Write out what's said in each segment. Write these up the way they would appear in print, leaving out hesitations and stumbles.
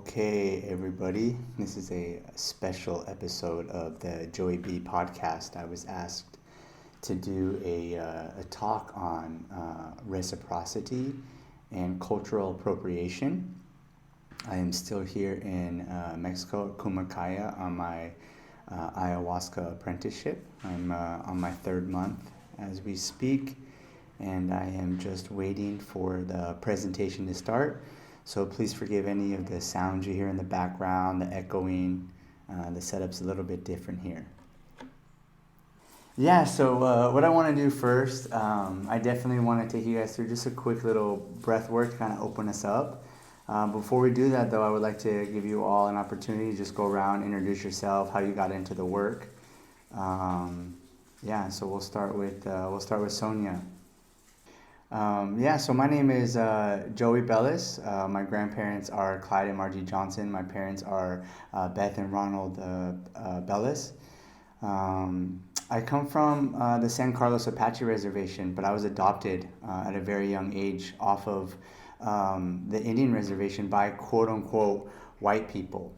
Okay, everybody, this is a special episode of the Joey B podcast. I was asked to do a talk on reciprocity and cultural appropriation. I am still here in Mexico, Cumacaya, on my ayahuasca apprenticeship. I'm on my third month as we speak, and I am just waiting for the presentation to start. So please forgive any of the sounds you hear in the background, the echoing. The setup's a little bit different here. Yeah, so what I want to do first, I definitely want to take you guys through just a quick little breath work to kind of open us up. Before we do that, though, I would like to give you all an opportunity to just go around, introduce yourself, how you got into the work. Yeah, so we'll start with Sonia. So my name is Joey Bellis. My grandparents are Clyde and Margie Johnson. My parents are Beth and Ronald Bellis. I come from the San Carlos Apache Reservation, but I was adopted at a very young age off of the Indian reservation by quote unquote white people.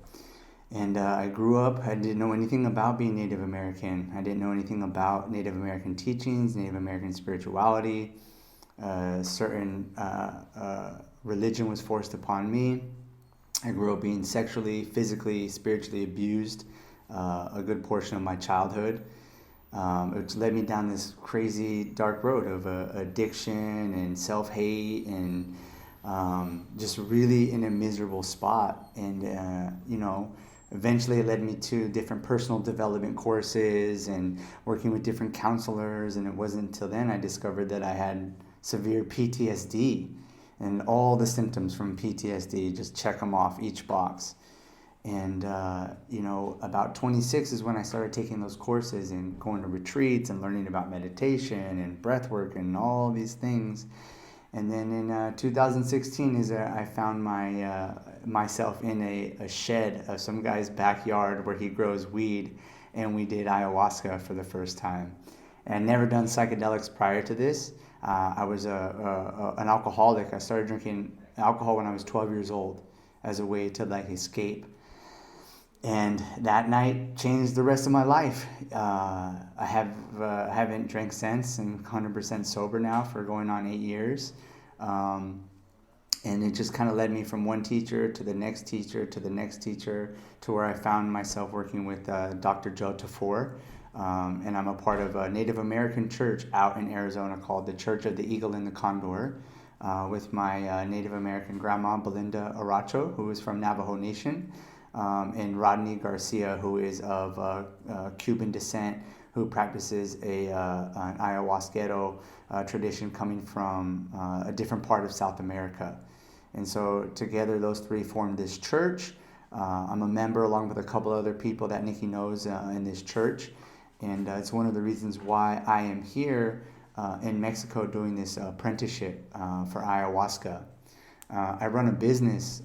And I grew up, I didn't know anything about being Native American. I didn't know anything about Native American teachings, Native American spirituality. Certain religion was forced upon me. I grew up being sexually, physically, spiritually abused a good portion of my childhood, which led me down this crazy dark road of addiction and self-hate and just really in a miserable spot. And, eventually it led me to different personal development courses and working with different counselors. And it wasn't until then I discovered that I had severe PTSD, and all the symptoms from PTSD, just check them off each box. And about 26 is when I started taking those courses and going to retreats and learning about meditation and breath work and all these things. And then in 2016 is I found myself in a shed of some guy's backyard where he grows weed, and we did ayahuasca for the first time. And I'd never done psychedelics prior to this. I was an alcoholic. I started drinking alcohol when I was 12 years old as a way to escape. And that night changed the rest of my life. I haven't drank since, and 100% sober now for going on 8 years. And it just kind of led me from one teacher to the next teacher to the next teacher to where I found myself working with Dr. Joe Tafur. And I'm a part of a Native American church out in Arizona called the Church of the Eagle and the Condor, with my Native American grandma, Belinda Aracho, who is from Navajo Nation, and Rodney Garcia, who is of Cuban descent, who practices an ayahuasquero tradition coming from a different part of South America. And so together those three formed this church. I'm a member along with a couple other people that Nikki knows in this church. And it's one of the reasons why I am here in Mexico doing this apprenticeship for ayahuasca. I run a business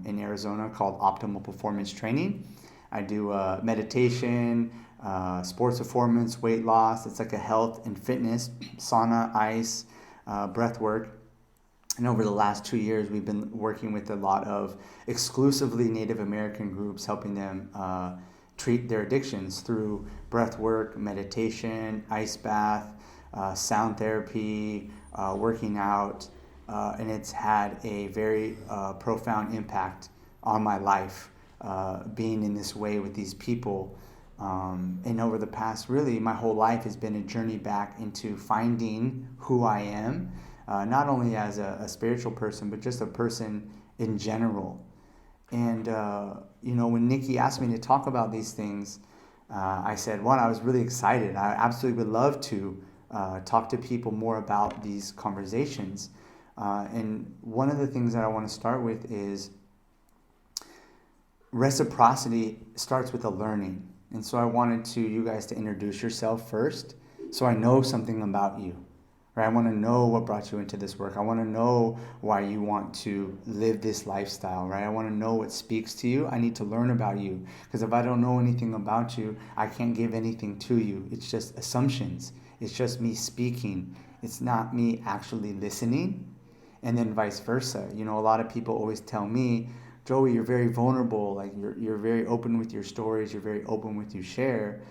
in Arizona called Optimal Performance Training. I do meditation, sports performance, weight loss. It's like a health and fitness, sauna, ice, breath work. And over the last 2 years, we've been working with a lot of exclusively Native American groups, helping them treat their addictions through breath work, meditation, ice bath, sound therapy, working out. And it's had a very profound impact on my life, being in this way with these people. And over the past, really, my whole life has been a journey back into finding who I am, not only as a spiritual person, but just a person in general. And, when Nikki asked me to talk about these things, I said, one, I was really excited. I absolutely would love to talk to people more about these conversations. And one of the things that I want to start with is reciprocity starts with a learning. And so I wanted you guys to introduce yourself first, so I know something about you. Right? I want to know what brought you into this work. I want to know why you want to live this lifestyle, right? I want to know what speaks to you. I need to learn about you, because if I don't know anything about you, I can't give anything to you. It's just assumptions. It's just me speaking. It's not me actually listening. And then vice versa. A lot of people always tell me, Joey, you're very vulnerable. Like you're very open with your stories. You're very open with your share.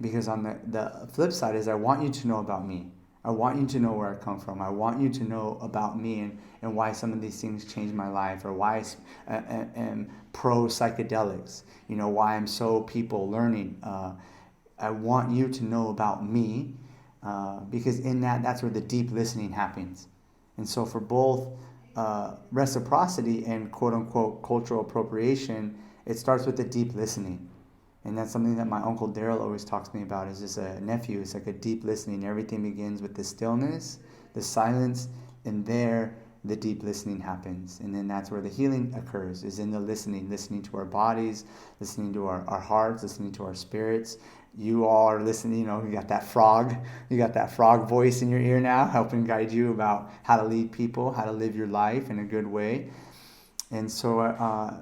Because on the flip side is I want you to know about me. I want you to know where I come from. I want you to know about me and why some of these things changed my life, or why I am pro psychedelics, why I'm so people learning. I want you to know about me because in that's where the deep listening happens. And so for both reciprocity and quote unquote cultural appropriation, it starts with the deep listening. And that's something that my Uncle Daryl always talks to me about. Is just a nephew. It's like a deep listening. Everything begins with the stillness, the silence, and there the deep listening happens. And then that's where the healing occurs, is in the listening to our bodies, listening to our hearts, listening to our spirits. You all are listening, you got that frog voice in your ear now, helping guide you about how to lead people, how to live your life in a good way. And so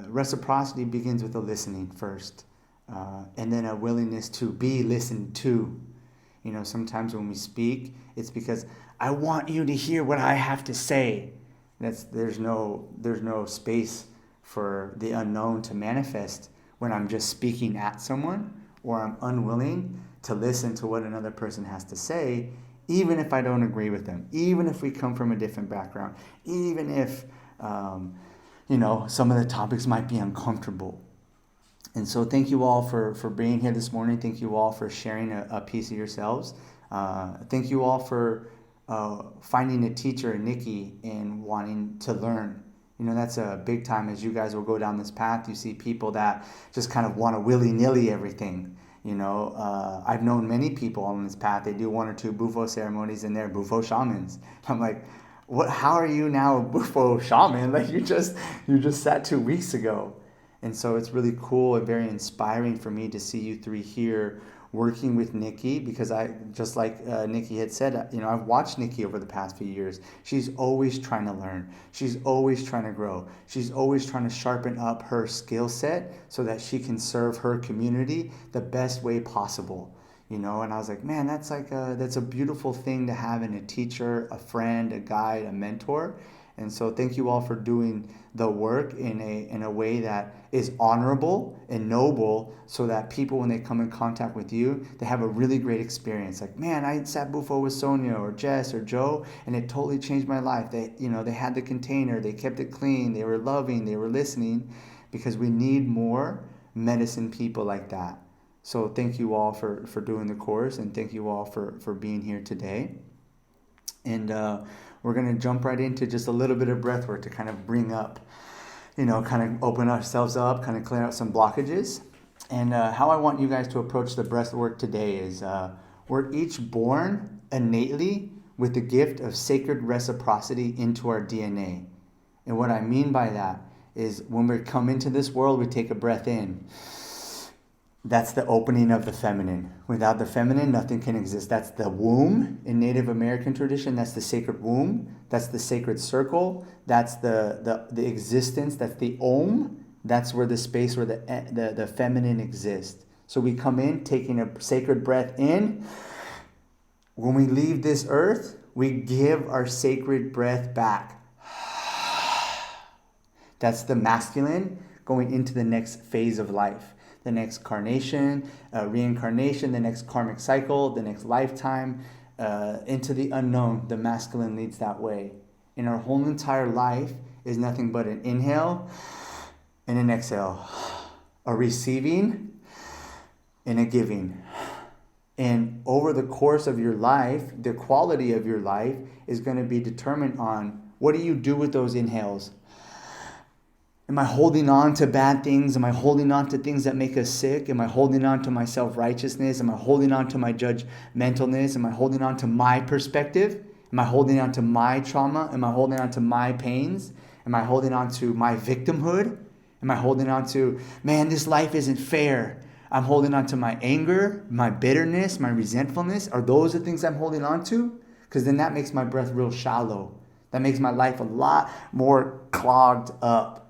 reciprocity begins with a listening first, and then a willingness to be listened to. Sometimes when we speak, it's because I want you to hear what I have to say. There's no space for the unknown to manifest when I'm just speaking at someone, or I'm unwilling to listen to what another person has to say, even if I don't agree with them, even if we come from a different background, even if some of the topics might be uncomfortable. And so thank you all for being here this morning. Thank you all for sharing a piece of yourselves. Thank you all for finding a teacher, Nikki, and wanting to learn. That's a big time. As you guys will go down this path, you see people that just kind of want to willy-nilly everything. I've known many people on this path. They do 1 or 2 Bufo ceremonies and they're Bufo shamans. I'm like, what? How are you now a Bufo shaman? Like you just sat 2 weeks ago. And so it's really cool and very inspiring for me to see you 3 here working with Nikki, because I, just like Nikki had said, I've watched Nikki over the past few years. She's always trying to learn. She's always trying to grow. She's always trying to sharpen up her skill set so that she can serve her community the best way possible. And I was like, man, that's a beautiful thing to have in a teacher, a friend, a guide, a mentor. And so thank you all for doing the work in a way that is honorable and noble, so that people, when they come in contact with you, they have a really great experience. Like, man, I sat Bufo with Sonia or Jess or Joe, and it totally changed my life. They had the container, they kept it clean, they were loving, they were listening, because we need more medicine people like that. So thank you all for doing the course, and thank you all for being here today. And we're going to jump right into just a little bit of breath work to kind of bring up, kind of open ourselves up, kind of clear out some blockages. And how I want you guys to approach the breath work today is we're each born innately with the gift of sacred reciprocity into our DNA. And what I mean by that is when we come into this world, we take a breath in. That's the opening of the feminine. Without the feminine, nothing can exist. That's the womb in Native American tradition. That's the sacred womb. That's the sacred circle. That's the existence. That's the Om. That's where the space where the feminine exists. So we come in, taking a sacred breath in. When we leave this earth, we give our sacred breath back. That's the masculine going into the next phase of life. The next carnation, reincarnation, the next karmic cycle, the next lifetime, into the unknown. The masculine leads that way. And our whole entire life is nothing but an inhale and an exhale. A receiving and a giving. And over the course of your life, the quality of your life is going to be determined on what do you do with those inhales. Am I holding on to bad things? Am I holding on to things that make us sick? Am I holding on to my self-righteousness? Am I holding on to my judgmentalness? Am I holding on to my perspective? Am I holding on to my trauma? Am I holding on to my pains? Am I holding on to my victimhood? Am I holding on to, man, this life isn't fair? I'm holding on to my anger, my bitterness, my resentfulness. Are those the things I'm holding on to? Because then that makes my breath real shallow. That makes my life a lot more clogged up.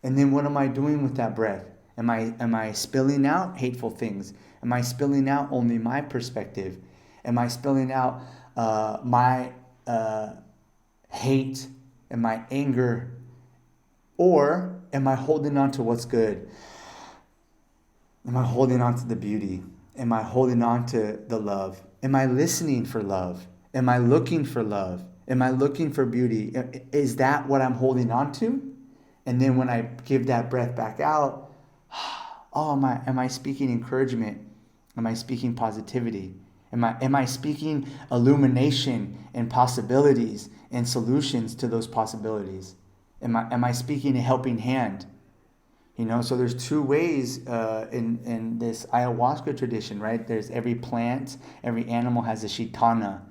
And then what am I doing with that breath? Am I spilling out hateful things? Am I spilling out only my perspective? Am I spilling out my hate and my anger Or am I holding on to what's good? Am I holding on to the beauty? Am I holding on to the love? Am I listening for love? Am I looking for love? Am I looking for beauty? Is that what I'm holding on to? And then when I give that breath back out, oh, am I speaking encouragement? Am I speaking positivity? Am I speaking illumination and possibilities and solutions to those possibilities? Am I speaking a helping hand? So there's two ways in this ayahuasca tradition, right? There's every plant, every animal has a shitana.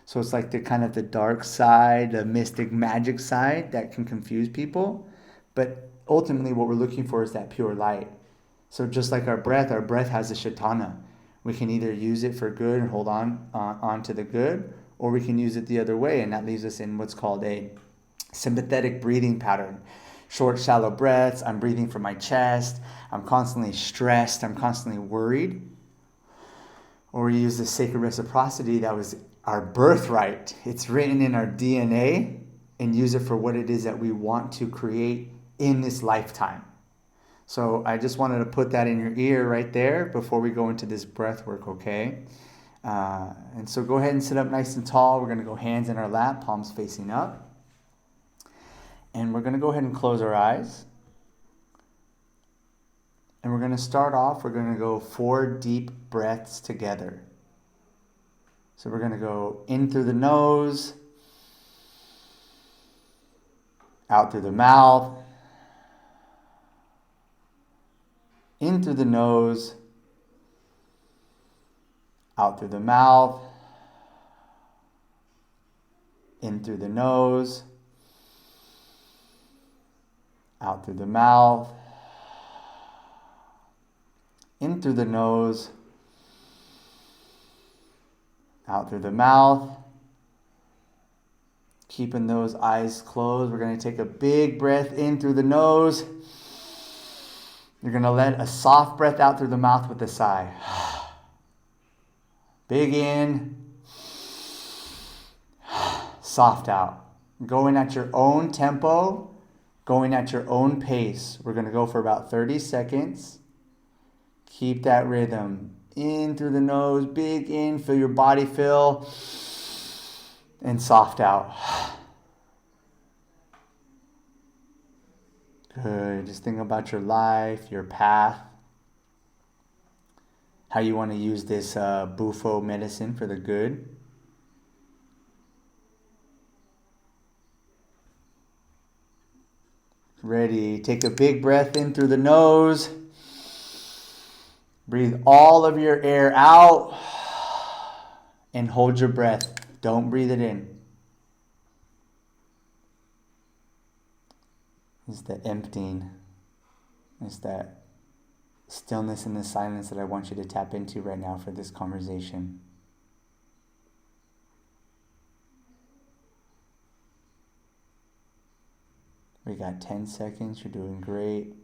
So it's like the kind of the dark side, the mystic magic side that can confuse people. But ultimately what we're looking for is that pure light. So just like our breath has a shitana. We can either use it for good and hold on to the good, or we can use it the other way, and that leaves us in what's called a sympathetic breathing pattern. Short, shallow breaths. I'm breathing from my chest. I'm constantly stressed. I'm constantly worried. Or we use the sacred reciprocity that was our birthright. It's written in our DNA, and use it for what it is that we want to create in this lifetime. So I just wanted to put that in your ear right there before we go into this breath work, okay? And so go ahead and sit up nice and tall. We're going to go hands in our lap, palms facing up. And we're going to go ahead and close our eyes. And we're going to start off, we're going to go 4 deep breaths together. So we're going to go in through the nose, out through the mouth, in through the nose, out through the mouth, in through the nose, out through the mouth, in through the nose, out through the mouth. Keeping those eyes closed, we're going to take a big breath in through the nose. You're going to let a soft breath out through the mouth with a sigh. Big in, soft out. Going at your own tempo, going at your own pace. We're going to go for about 30 seconds. Keep that rhythm. In through the nose, big in, feel your body fill, and soft out. Good. Just think about your life, your path, how you want to use this bufo medicine for the good. Ready. Take a big breath in through the nose. Breathe all of your air out and hold your breath. Don't breathe it in. It's the emptying. It's that stillness and the silence that I want you to tap into right now for this conversation. We got 10 seconds. You're doing great.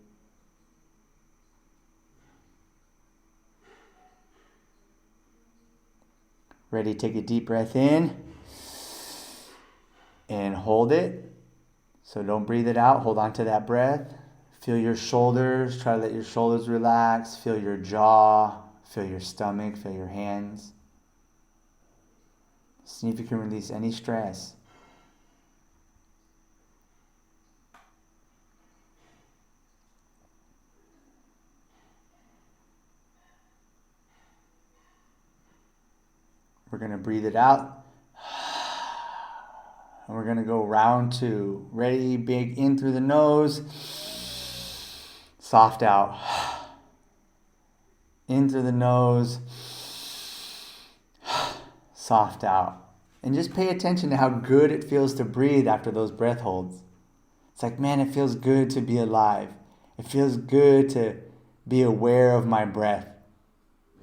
Ready, take a deep breath in and hold it. So don't breathe it out. Hold on to that breath. Feel your shoulders. Try to let your shoulders relax. Feel your jaw. Feel your stomach. Feel your hands. See if you can release any stress. We're going to breathe it out. And we're going to go round 2. Ready, big in through the nose. Soft out. In through the nose. Soft out. And just pay attention to how good it feels to breathe after those breath holds. It's like, man, it feels good to be alive. It feels good to be aware of my breath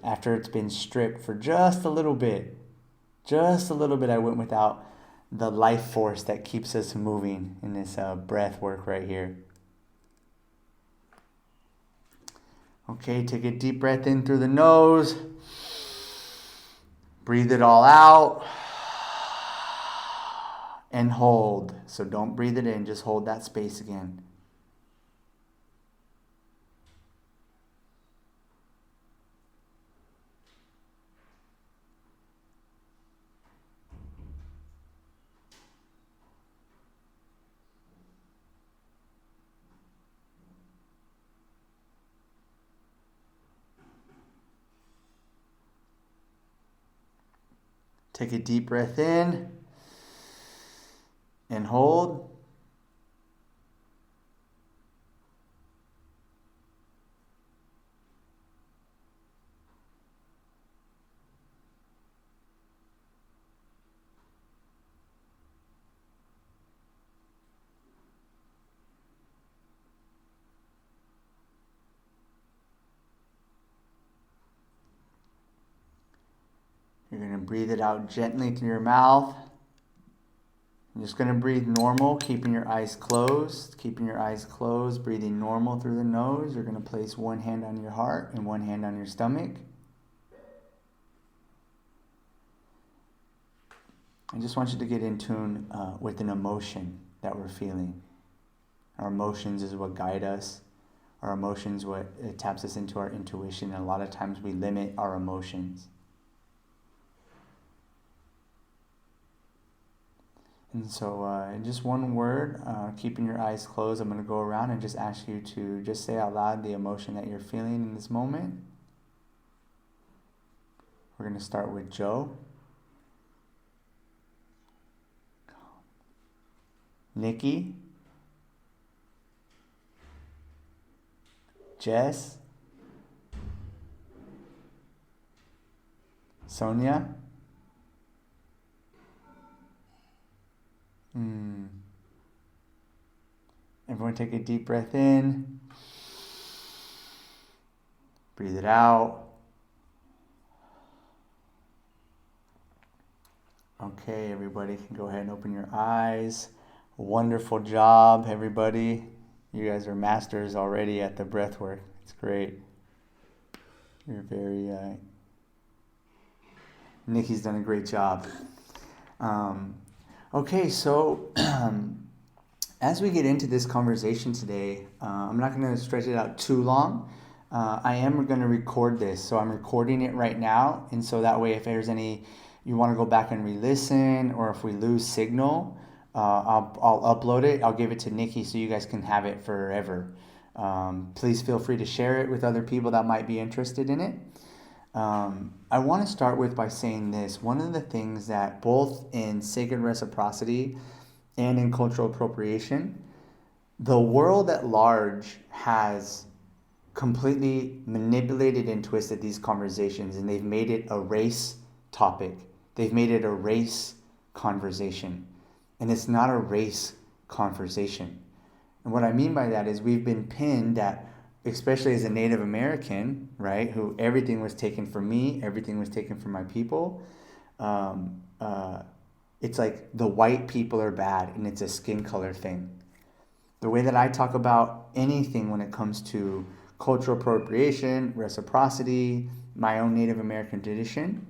after it's been stripped for just a little bit. Just a little bit I went without the life force that keeps us moving in this breath work right here. Okay, take a deep breath in through the nose. Breathe it all out. And hold. So don't breathe it in, just hold that space again. Take a deep breath in and hold. You're going to breathe it out gently through your mouth. You're just going to breathe normal, keeping your eyes closed. Keeping your eyes closed, breathing normal through the nose. You're going to place one hand on your heart and one hand on your stomach. I just want you to get in tune with an emotion that we're feeling. Our emotions is what guide us. Our emotions, it taps us into our intuition, and a lot of times we limit our emotions. And so in just one word, keeping your eyes closed, I'm going to go around and just ask you to just say out loud the emotion that you're feeling in this moment. We're going to start with Joe. Nikki. Jess. Sonia. Everyone take a deep breath in. Breathe it out. Okay, everybody can go ahead and open your eyes. Wonderful job, everybody. You guys are masters already at the breath work. It's great. You're very... Nikki's done a great job. Okay, so as we get into this conversation today, I'm not going to stretch it out too long. I am going to record this, so I'm recording it right now, and so that way if there's any, you want to go back and re-listen, or if we lose signal, I'll upload it, I'll give it to Nikki so you guys can have it forever. Please feel free to share it with other people that might be interested in it. I want to start with by saying this. One of the things that both in sacred reciprocity and in cultural appropriation, the world at large has completely manipulated and twisted these conversations, and they've made it a race topic. They've made it a race conversation, and it's not a race conversation. And what I mean by that is we've been pinned that, especially as a Native American, right, who everything was taken from me, everything was taken from my people. It's like the white people are bad, and it's a skin color thing. The way that I talk about anything when it comes to cultural appropriation, reciprocity, my own Native American tradition,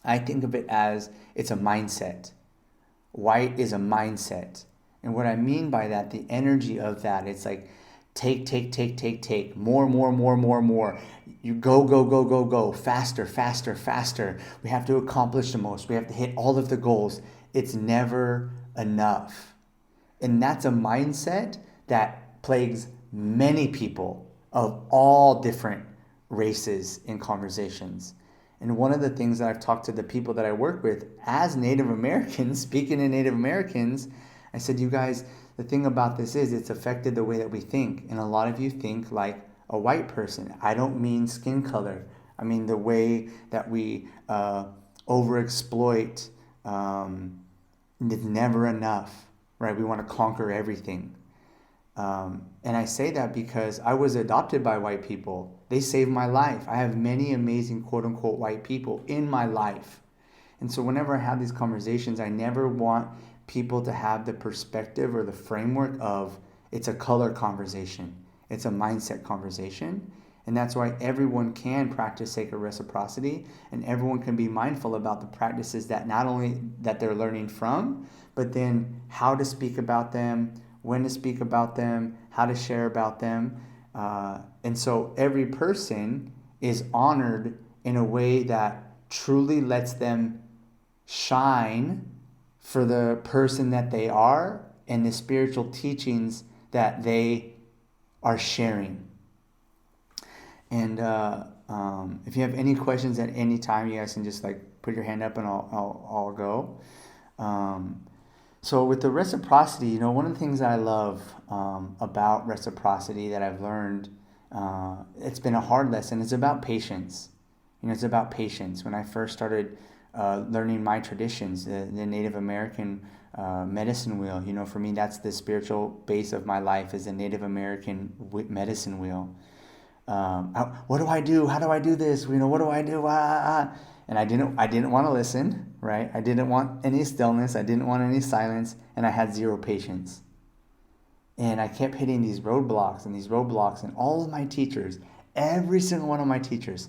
I think of it as it's a mindset. White is a mindset. And what I mean by that, the energy of that, it's like take, more. You go, faster. We have to accomplish the most. We have to hit all of the goals. It's never enough. And that's a mindset that plagues many people of all different races in conversations. And one of the things that I've talked to the people that I work with as Native Americans, speaking to Native Americans, I said, you guys, the thing about this is it's affected the way that we think. And a lot of you think like a white person. I don't mean skin color. I mean the way that we overexploit. It's never enough, right? We want to conquer everything. And I say that because I was adopted by white people. They saved my life. I have many amazing quote-unquote white people in my life. And so whenever I have these conversations, I never want people to have the perspective or the framework of it's a color conversation. It's a mindset conversation. And that's why everyone can practice sacred reciprocity, and everyone can be mindful about the practices that not only that they're learning from, but then how to speak about them, when to speak about them, how to share about them. And so every person is honored in a way that truly lets them shine for the person that they are and the spiritual teachings that they are sharing. And if you have any questions at any time, you guys can just put your hand up and I'll go. So with the reciprocity, one of the things I love about reciprocity that I've learned, it's been a hard lesson. It's about patience. It's about patience. When I first started learning my traditions, the Native American medicine wheel, for me, that's the spiritual base of my life, is the Native American medicine wheel. What do I do? How do I do this? What do I do? And I didn't want to listen, right? I didn't want any stillness. I didn't want any silence, and I had zero patience. And I kept hitting these roadblocks, and all of my teachers, every single one of my teachers,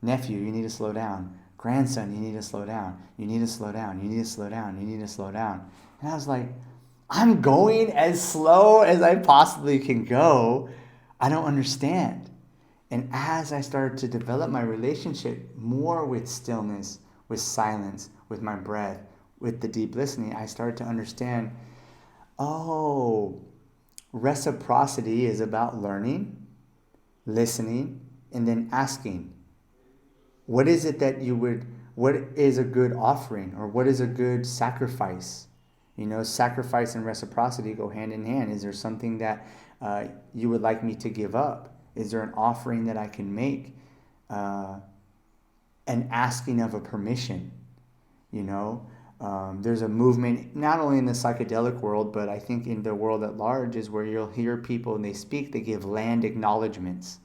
nephew, you need to slow down. Grandson, you need to slow down. You need to slow down. You need to slow down. You need to slow down. And I was like, I'm going as slow as I possibly can go. I don't understand. And as I started to develop my relationship more with stillness, with silence, with my breath, with the deep listening, I started to understand, reciprocity is about learning, listening, and then asking. What is it what is a good offering, or what is a good sacrifice? Sacrifice and reciprocity go hand in hand. Is there something that you would like me to give up? Is there an offering that I can make? An asking of a permission. There's a movement, not only in the psychedelic world, but I think in the world at large, is where you'll hear people, and they give land acknowledgements.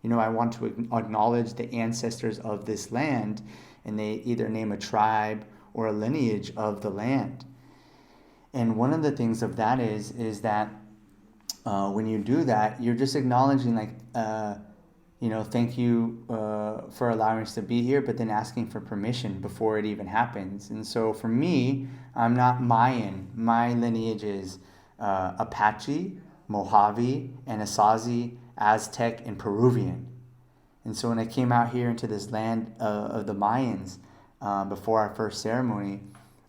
I want to acknowledge the ancestors of this land, and they either name a tribe or a lineage of the land. And one of the things of that is that when you do that, you're just acknowledging, thank you for allowing us to be here, but then asking for permission before it even happens. And so for me, I'm not Mayan. My lineage is Apache, Mojave, Anasazi, Aztec, and Peruvian. And so when I came out here into this land of the Mayans before our first ceremony,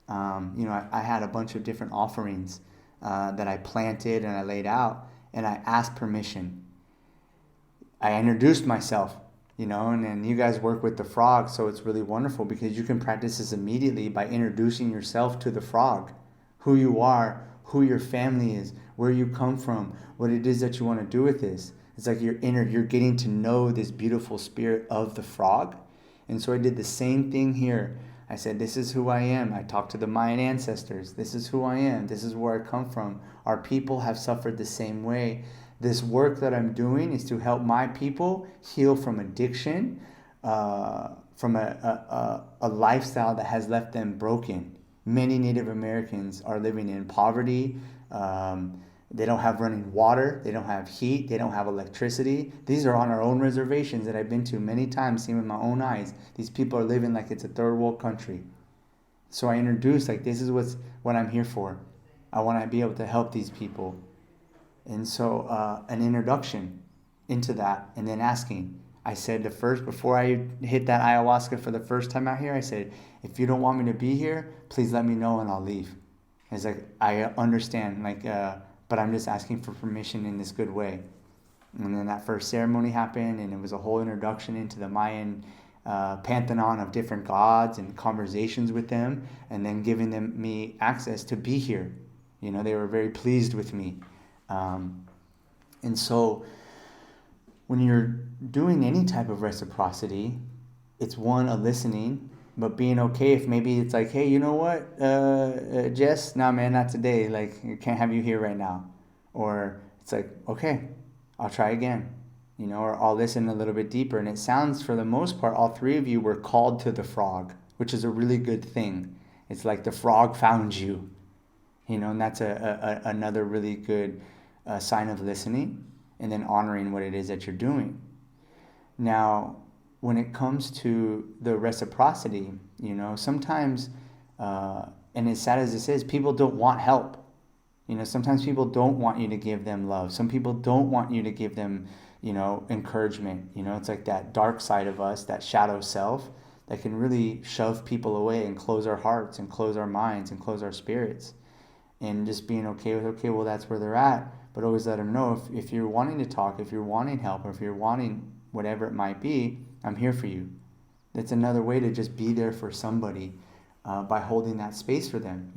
I had a bunch of different offerings that I planted and I laid out, and I asked permission. I introduced myself, and then you guys work with the frog, so it's really wonderful because you can practice this immediately by introducing yourself to the frog, who you are, who your family is, where you come from, what it is that you want to do with this. It's like you're getting to know this beautiful spirit of the frog. And so I did the same thing here. I said, this is who I am. I talked to the Mayan ancestors. This is who I am. This is where I come from. Our people have suffered the same way. This work that I'm doing is to help my people heal from addiction, from a lifestyle that has left them broken. Many Native Americans are living in poverty. They don't have running water. They don't have heat. They don't have electricity. These are on our own reservations that I've been to many times, seen with my own eyes. These people are living like it's a third world country. So I introduced, this is what I'm here for. I want to be able to help these people. And so an introduction into that, and then asking. I said before I hit that ayahuasca for the first time out here, I said, if you don't want me to be here, please let me know and I'll leave. It's like, I understand, but I'm just asking for permission in this good way. And then that first ceremony happened, and it was a whole introduction into the Mayan pantheon of different gods and conversations with them, and then giving me access to be here. They were very pleased with me. And so when you're doing any type of reciprocity, it's a listening, but being okay if maybe it's like, hey, you know what, Jess, nah, man, not today. I can't have you here right now. Or it's like, okay, I'll try again, or I'll listen a little bit deeper. And it sounds, for the most part, all three of you were called to the frog, which is a really good thing. It's like the frog found you, and that's another really good sign of listening, and then honoring what it is that you're doing. Now, when it comes to the reciprocity, sometimes, and as sad as this is, people don't want help. Sometimes people don't want you to give them love. Some people don't want you to give them, encouragement. It's like that dark side of us, that shadow self, that can really shove people away and close our hearts and close our minds and close our spirits. And just being okay with, okay, well, that's where they're at. But always let them know, if you're wanting to talk, if you're wanting help, or if you're wanting whatever it might be, I'm here for you. That's another way to just be there for somebody by holding that space for them,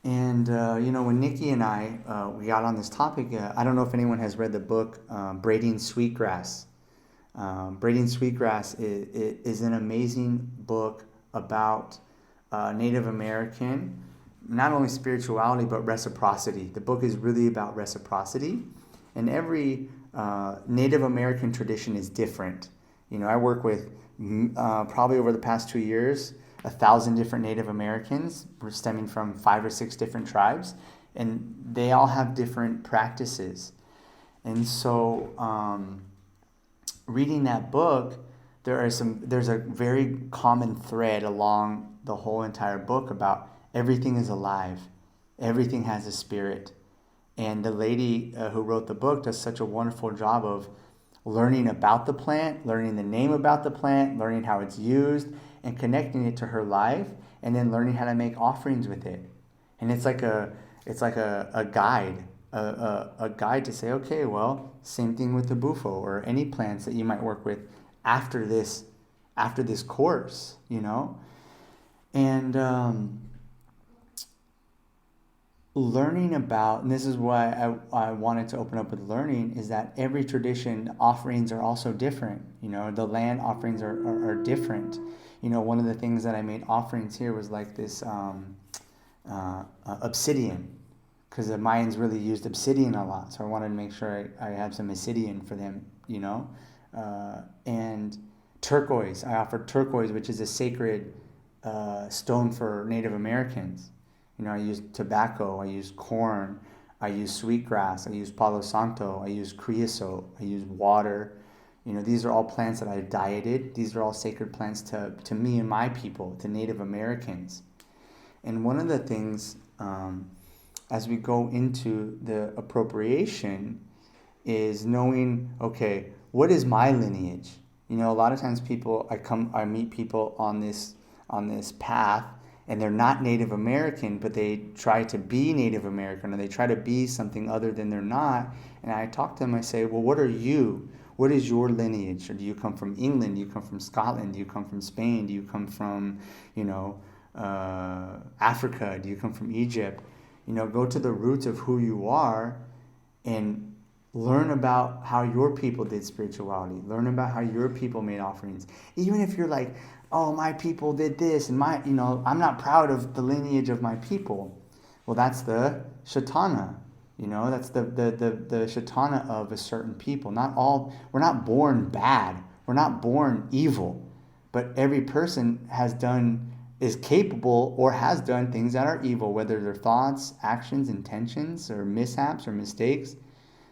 And, when Nikki and I, we got on this topic, I don't know if anyone has read the book, Braiding Sweetgrass. Braiding Sweetgrass is an amazing book about Native American, not only spirituality, but reciprocity. The book is really about reciprocity. And every Native American tradition is different. I work with probably over the past 2 years, 1,000 different Native Americans stemming from 5 or 6 different tribes, and they all have different practices. And so reading that book, there's a very common thread along the whole entire book about everything is alive. Everything has a spirit. And the lady who wrote the book does such a wonderful job of learning about the plant, learning the name about the plant, learning how it's used, and connecting it to her life, and then learning how to make offerings with it. And it's like a guide, a guide to say, okay, well, same thing with the bufo or any plants that you might work with after this course, and learning about, and this is why I wanted to open up with learning, is that every tradition offerings are also different. The land offerings are different. One of the things that I made offerings here was like this obsidian, because the Mayans really used obsidian a lot. So I wanted to make sure I have some obsidian for them, and turquoise. I offered turquoise, which is a sacred stone for Native Americans. I use tobacco, I use corn, I use sweetgrass, I use palo santo, I use creosote, I use water. These are all plants that I've dieted. These are all sacred plants to me and my people, to Native Americans. And one of the things, as we go into the appropriation, is knowing, okay, what is my lineage? A lot of times I meet people on this path, and they're not Native American, but they try to be Native American, or they try to be something other than they're not. And I talk to them, I say, well, what are you? What is your lineage? Or do you come from England? Do you come from Scotland? Do you come from Spain? Do you come from, Africa? Do you come from Egypt? Go to the roots of who you are and learn about how your people did spirituality. Learn about how your people made offerings. Even if you're like, oh, my people did this, and I'm not proud of the lineage of my people. Well, that's the Shatana. That's the Shatana of a certain people. We're not born bad. We're not born evil. But every person is capable or has done things that are evil, whether they're thoughts, actions, intentions, or mishaps or mistakes.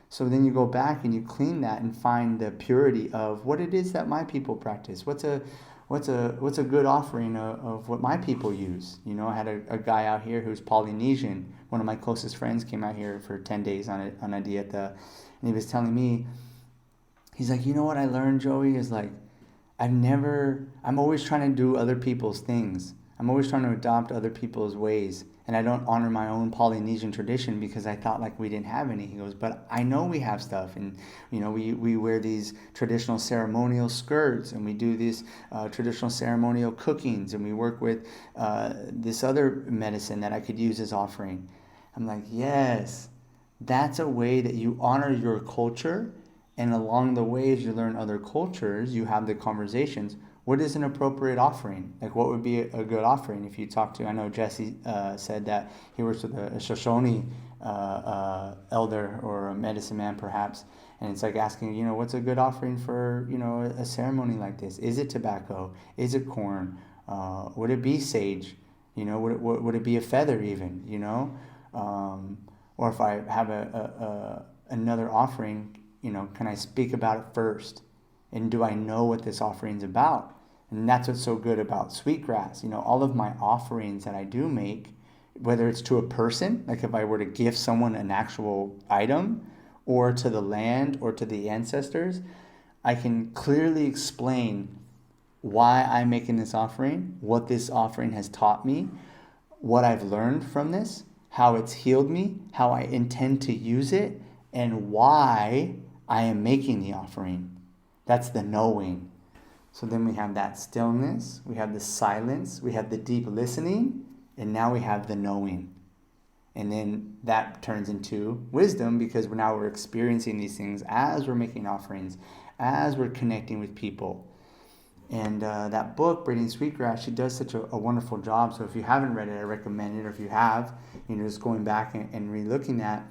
So then you go back and you clean that and find the purity of what it is that my people practice. What's a good offering of what my people use? I had a guy out here who's Polynesian. One of my closest friends came out here for 10 days on a dieta, and he was telling me, he's like, what I learned, Joey, is like, I'm always trying to do other people's things. I'm always trying to adopt other people's ways. And I don't honor my own Polynesian tradition because I thought like we didn't have any. He goes, but I know we have stuff. And, we wear these traditional ceremonial skirts, and we do these traditional ceremonial cookings, and we work with this other medicine that I could use as offering. I'm like, yes, that's a way that you honor your culture. And along the way, as you learn other cultures, you have the conversations. What is an appropriate offering? Like, what would be a good offering? If you talk to, I know Jesse said that he works with a Shoshone elder or a medicine man, perhaps, and it's like asking, what's a good offering for, a ceremony like this? Is it tobacco? Is it corn? Would it be sage? Would it be a feather even? Or if I have another offering, can I speak about it first? And do I know what this offering is about? And that's what's so good about sweetgrass. All of my offerings that I do make, whether it's to a person, like if I were to gift someone an actual item, or to the land or to the ancestors, I can clearly explain why I'm making this offering, what this offering has taught me, what I've learned from this, how it's healed me, how I intend to use it, and why I am making the offering. That's the knowing. So then we have that stillness, we have the silence, we have the deep listening, and now we have the knowing. And then that turns into wisdom because now we're experiencing these things as we're making offerings, as we're connecting with people. And that book, Braiding Sweetgrass, she does such a wonderful job. So if you haven't read it, I recommend it. Or if you have, just going back and re-looking at,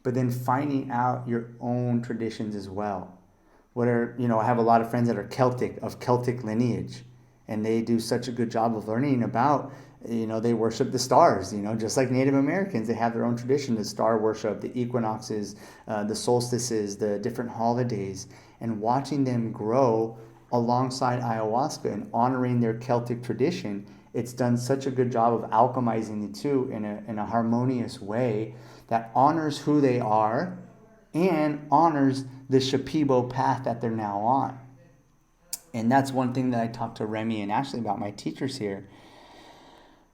but then finding out your own traditions as well. I have a lot of friends that are of Celtic lineage, and they do such a good job of learning about, they worship the stars, just like Native Americans. They have their own tradition, the star worship, the equinoxes, the solstices, the different holidays, and watching them grow alongside ayahuasca and honoring their Celtic tradition. It's done such a good job of alchemizing the two in a harmonious way that honors who they are and honors the Shipibo path that they're now on. And that's one thing that I talked to Remy and Ashley about, my teachers here.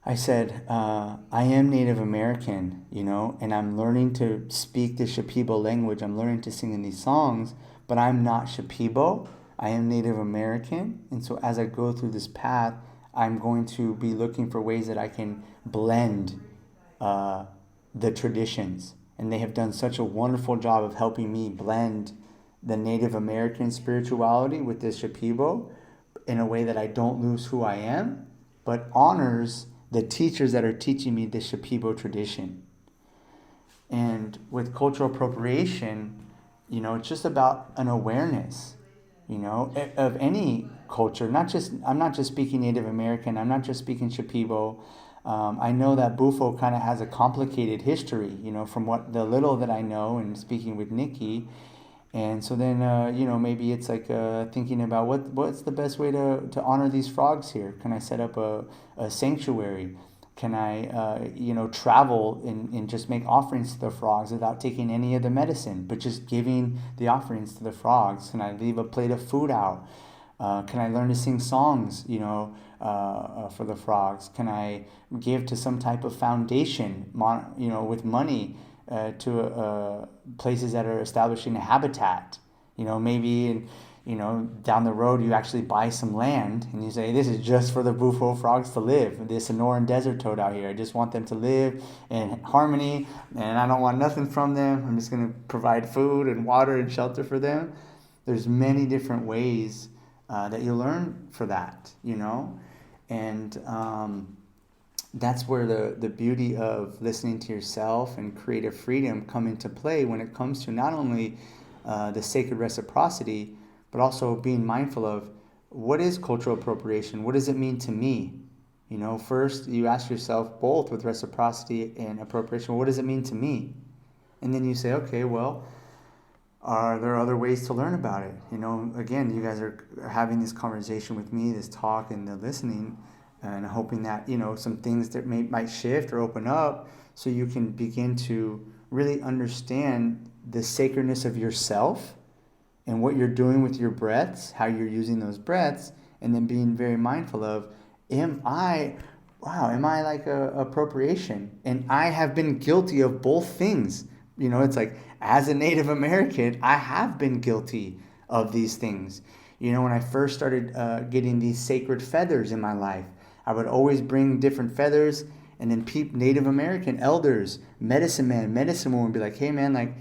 I said, I am Native American, and I'm learning to speak the Shipibo language. I'm learning to sing in these songs, but I'm not Shipibo. I am Native American. And so as I go through this path, I'm going to be looking for ways that I can blend the traditions. And they have done such a wonderful job of helping me blend the Native American spirituality with the Shipibo in a way that I don't lose who I am, but honors the teachers that are teaching me the Shipibo tradition. And with cultural appropriation, it's just about an awareness, of any culture. I'm not just speaking Native American. I'm not just speaking Shipibo. I know that Bufo kind of has a complicated history, from what the little that I know and speaking with Nikki. And so then, maybe it's like thinking about what's the best way to honor these frogs here? Can I set up a sanctuary? Can I, travel and just make offerings to the frogs without taking any of the medicine, but just giving the offerings to the frogs? Can I leave a plate of food out? Can I learn to sing songs, for the frogs? Can I give to some type of foundation, with money to places that are establishing a habitat? Maybe down the road you actually buy some land and you say, this is just for the Bufo frogs to live, this Sonoran desert toad out here. I just want them to live in harmony, and I don't want nothing from them. I'm just going to provide food and water and shelter for them. There's many different ways that you learn for that, and that's where the beauty of listening to yourself and creative freedom come into play when it comes to not only the sacred reciprocity, but also being mindful of what is cultural appropriation? What does it mean to me? First you ask yourself, both with reciprocity and appropriation, what does it mean to me? And then you say, okay, well, are there other ways to learn about it? Again, you guys are having this conversation with me, this talk and the listening, and hoping that, some things that might shift or open up so you can begin to really understand the sacredness of yourself and what you're doing with your breaths, how you're using those breaths, and then being very mindful of, am I like appropriation? And I have been guilty of both things. It's like, as a Native American, I have been guilty of these things. When I first started getting these sacred feathers in my life, I would always bring different feathers, and then Native American elders, medicine man, medicine woman would be like, hey man, like,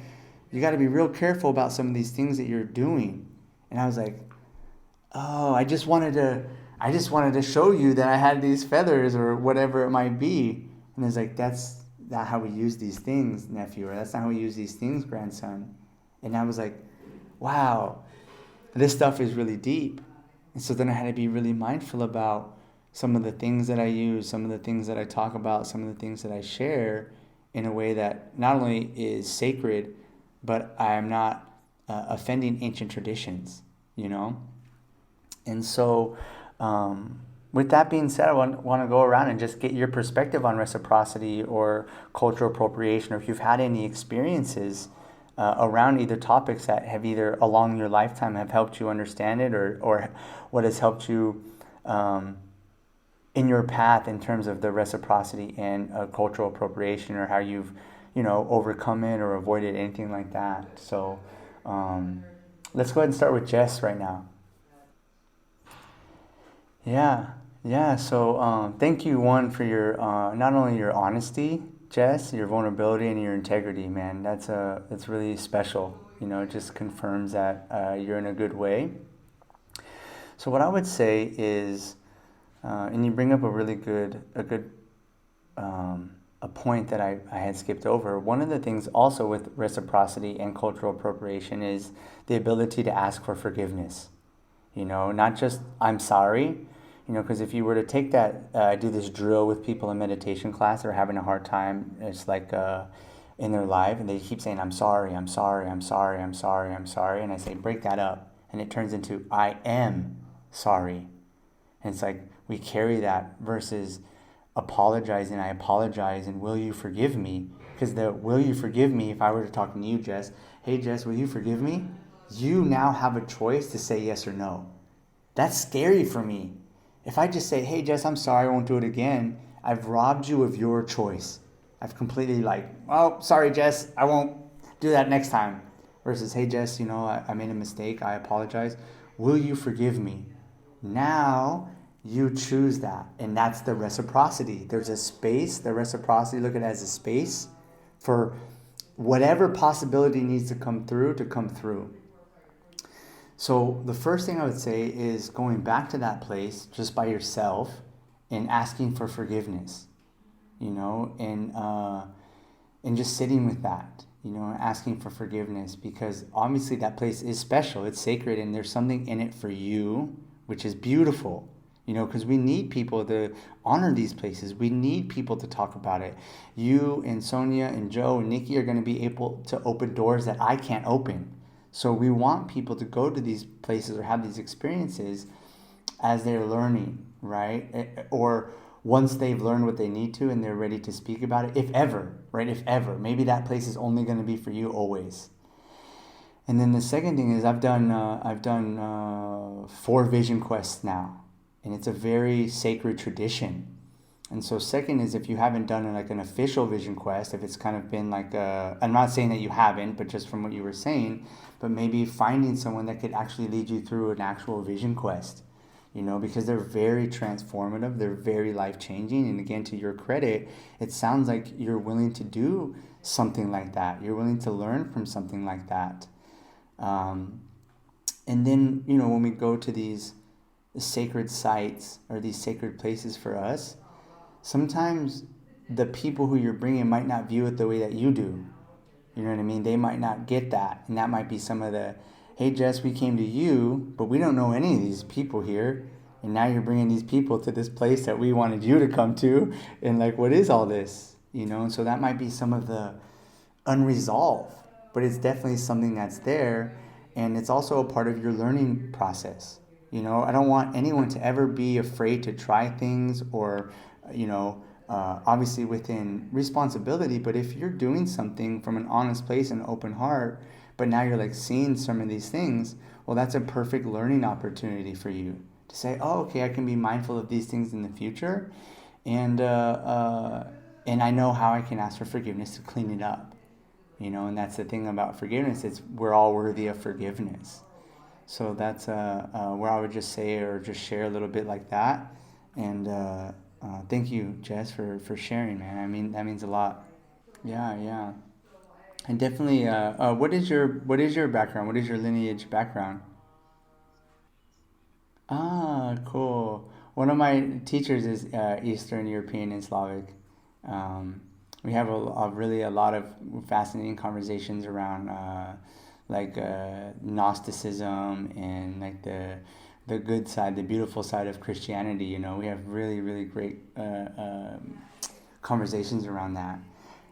you got to be real careful about some of these things that you're doing. And I was like, oh, I just wanted to show you that I had these feathers or whatever it might be. And it's like, that's not how we use these things, nephew, or that's not how we use these things, grandson. And I was like, wow, this stuff is really deep. And so then I had to be really mindful about some of the things that I use, some of the things that I talk about, some of the things that I share in a way that not only is sacred, but I am not offending ancient traditions, And so with that being said, I want to go around and just get your perspective on reciprocity or cultural appropriation, or if you've had any experiences around either topics that have either along your lifetime have helped you understand it, or what has helped you in your path in terms of the reciprocity and cultural appropriation, or how you've overcome it or avoided anything like that. So let's go ahead and start with Jess right now. Yeah, yeah. So thank you, one, for your not only your honesty, Jess, your vulnerability and your integrity, man. That's really special. You know, it just confirms that you're in a good way. So what I would say is, and you bring up a really good a point that I had skipped over. One of the things also with reciprocity and cultural appropriation is the ability to ask for forgiveness. You know, not just I'm sorry, you know, because if you were to take that, do this drill with people in meditation class, they're having a hard time. It's like in their life, and they keep saying, I'm sorry, I'm sorry, I'm sorry, I'm sorry, I'm sorry. And I say, break that up. And it turns into, I am sorry. And it's like we carry that versus apologizing. I apologize, and will you forgive me? Because the will you forgive me, if I were to talk to you, Jess, hey, Jess, will you forgive me? You now have a choice to say yes or no. That's scary for me. If I just say, hey, Jess, I'm sorry, I won't do it again, I've robbed you of your choice. I've completely like, oh, sorry, Jess, I won't do that next time. Versus, hey, Jess, you know, I made a mistake, I apologize. Will you forgive me? Now you choose that. And that's the reciprocity. There's a space, the reciprocity, look at it as a space for whatever possibility needs to come through to come through. So the first thing I would say is going back to that place just by yourself and asking for forgiveness, you know, and just sitting with that, you know, asking for forgiveness because obviously that place is special, it's sacred, and there's something in it for you, which is beautiful, you know, because we need people to honor these places. We need people to talk about it. You and Sonia and Joe and Nikki are going to be able to open doors that I can't open. So we want people to go to these places or have these experiences as they're learning, right? Or once they've learned what they need to and they're ready to speak about it, if ever, right? If ever, maybe that place is only going to be for you always. And then the second thing is I've done 4 vision quests now, and it's a very sacred tradition. And so second is if you haven't done like an official vision quest, if it's kind of been like I'm not saying that you haven't, but just from what you were saying, but maybe finding someone that could actually lead you through an actual vision quest, you know, because they're very transformative, they're very life changing. And again, to your credit, it sounds like you're willing to do something like that. You're willing to learn from something like that. Um, and then, you know, when we go to these sacred sites or these sacred places for us, sometimes the people who you're bringing might not view it the way that you do. You know what I mean? They might not get that. And that might be some of the, hey, Jess, we came to you, but we don't know any of these people here. And now you're bringing these people to this place that we wanted you to come to. And like, what is all this? You know, and so that might be some of the unresolved, but it's definitely something that's there. And it's also a part of your learning process. You know, I don't want anyone to ever be afraid to try things or, you know, obviously within responsibility. But if you're doing something from an honest place and open heart, but now you're like seeing some of these things, well, that's a perfect learning opportunity for you to say, oh, okay, I can be mindful of these things in the future. And, and I know how I can ask for forgiveness to clean it up. You know, and that's the thing about forgiveness. It's we're all worthy of forgiveness. So that's where I would just say or just share a little bit like that. And thank you, Jess, for sharing, man. I mean, that means a lot. Yeah, yeah. And definitely, what is your background? What is your lineage background? Ah, cool. One of my teachers is Eastern European and Slavic. Um, we have a lot of fascinating conversations around like Gnosticism and like the good side, the beautiful side of Christianity. You know, we have really great conversations around that.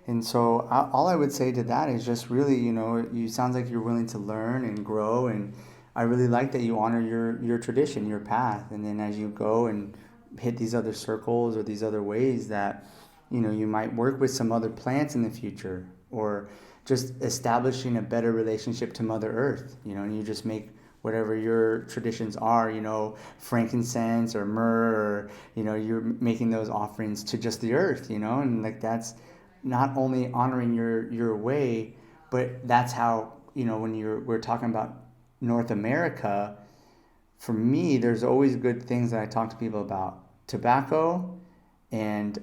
And so all I would say to that is just really, you know, you sounds like you're willing to learn and grow, and I really like that you honor your tradition, your path, and then as you go and hit these other circles or these other ways that, you know, you might work with some other plants in the future, or just establishing a better relationship to Mother Earth, you know, and you just make whatever your traditions are, you know, frankincense or myrrh, or, you know, you're making those offerings to just the earth, you know, and like that's not only honoring your way, but that's how, you know, when we're talking about North America, for me, there's always good things that I talk to people about. Tobacco and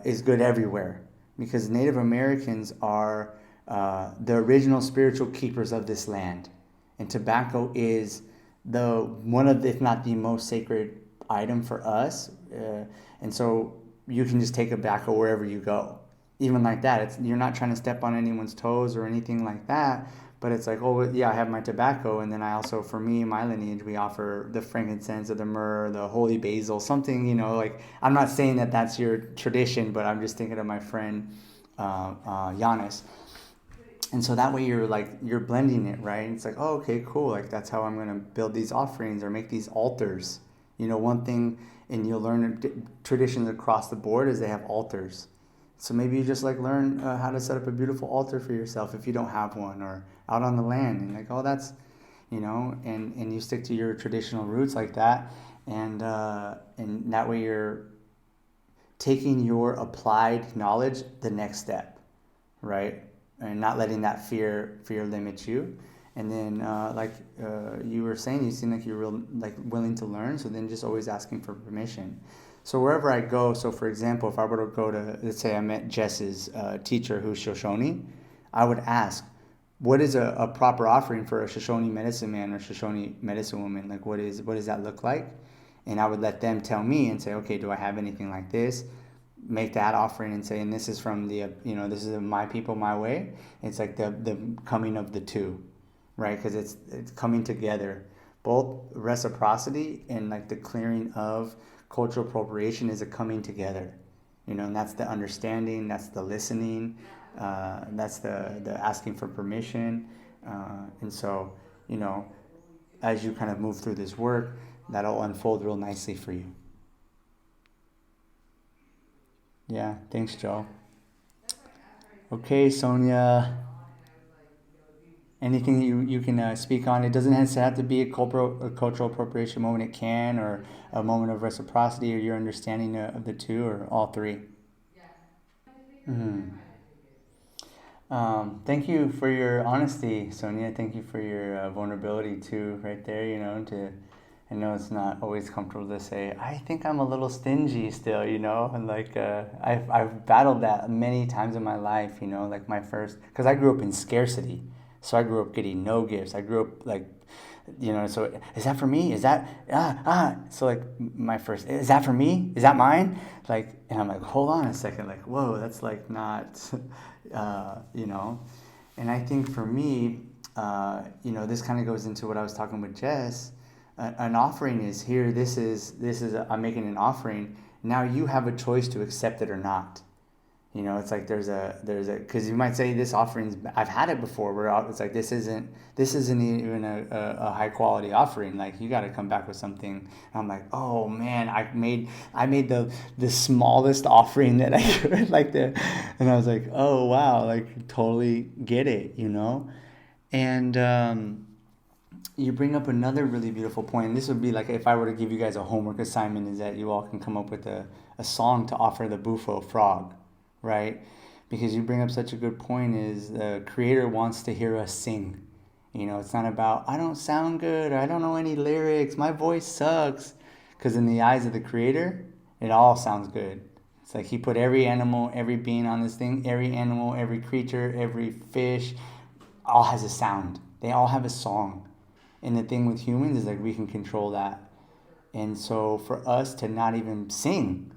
is good everywhere because Native Americans are the original spiritual keepers of this land, and tobacco is the one of, if not the most sacred item for us, and so you can just take tobacco wherever you go. Even like that, you're not trying to step on anyone's toes or anything like that. But it's like, oh yeah, I have my tobacco, and then I also, for me, my lineage, we offer the frankincense or the myrrh, the holy basil, something, like I'm not saying that that's your tradition, but I'm just thinking of my friend Giannis. And so that way you're blending it, right? And it's like, oh, okay, cool. Like that's how I'm gonna build these offerings or make these altars. One thing, and you'll learn traditions across the board is they have altars. So maybe you just like learn how to set up a beautiful altar for yourself if you don't have one, or out on the land, and like, oh, that's, and you stick to your traditional roots like that, and that way you're taking your applied knowledge the next step, right? And not letting that fear limit you. And then you were saying, you seem like you're real like willing to learn. So then just always asking for permission. So wherever I go, so for example, if I were to go to, let's say I met Jess's teacher who's Shoshone, I would ask, what is a proper offering for a Shoshone medicine man or Shoshone medicine woman? Like what does that look like? And I would let them tell me and say, okay, do I have anything like this? Make that offering and say, and this is from the, this is my people, my way. It's like the coming of the two, right? Because it's coming together. Both reciprocity and like the clearing of cultural appropriation is a coming together, and that's the understanding, that's the listening, that's the asking for permission. And so, as you kind of move through this work, that'll unfold real nicely for you. Yeah, thanks, Joe. Okay, Sonia. Anything you can speak on? It doesn't have to be a cultural appropriation moment. It can, or a moment of reciprocity, or your understanding of the two, or all three. Mm-hmm. Thank you for your honesty, Sonia. Thank you for your vulnerability too, right there. I know it's not always comfortable to say, I think I'm a little stingy still, and like I've battled that many times in my life, like my first, because I grew up in scarcity, so I grew up getting no gifts. I grew up like, so is that for me? Is that So like my first, is that for me? Is that mine? Like, and I'm like, hold on a second, like, whoa, that's like not, you know. And I think for me, this kind of goes into what I was talking with Jess. An offering is here. I'm making an offering. Now you have a choice to accept it or not. It's like there's a because you might say this offering's, I've had it before where it's like this isn't even a high quality offering. Like you got to come back with something. And I'm like, oh man, I made the smallest offering that I could, and I was like, oh wow, like totally get it, and you bring up another really beautiful point, and this would be like if I were to give you guys a homework assignment, is that you all can come up with a song to offer the bufo frog, right? Because you bring up such a good point, is the creator wants to hear us sing. It's not about, I don't sound good, or I don't know any lyrics, my voice sucks. Because in the eyes of the creator, it all sounds good. It's like he put every animal, every being on this thing, every animal, every creature, every fish, all has a sound. They all have a song. And the thing with humans is like we can control that. And so for us to not even sing